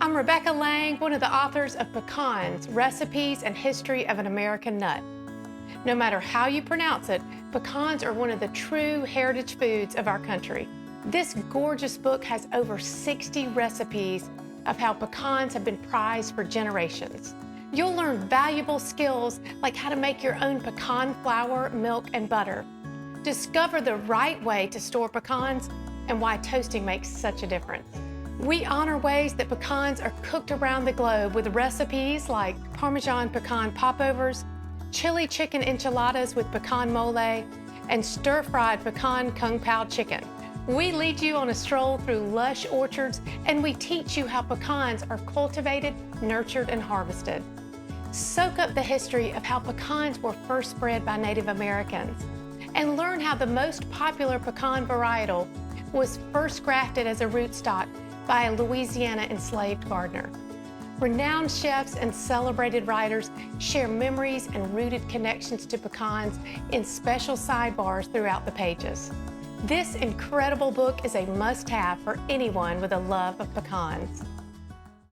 I'm Rebecca Lang, one of the authors of Pecans, Recipes and History of an American Nut. No matter how you pronounce it, pecans are one of the true heritage foods of our country. This gorgeous book has over 60 recipes of how pecans have been prized for generations. You'll learn valuable skills like how to make your own pecan flour, milk, and butter. Discover the right way to store pecans and why toasting makes such a difference. We honor ways that pecans are cooked around the globe with recipes like Parmesan pecan popovers, chili chicken enchiladas with pecan mole, and stir-fried pecan Kung Pao Chicken. We lead you on a stroll through lush orchards, and we teach you how pecans are cultivated, nurtured, and harvested. Soak up the history of how pecans were first spread by Native Americans, and learn how the most popular pecan varietal was first grafted as a rootstock by a Louisiana enslaved gardener. Renowned chefs and celebrated writers share memories and rooted connections to pecans in special sidebars throughout the pages. This incredible book is a must-have for anyone with a love of pecans.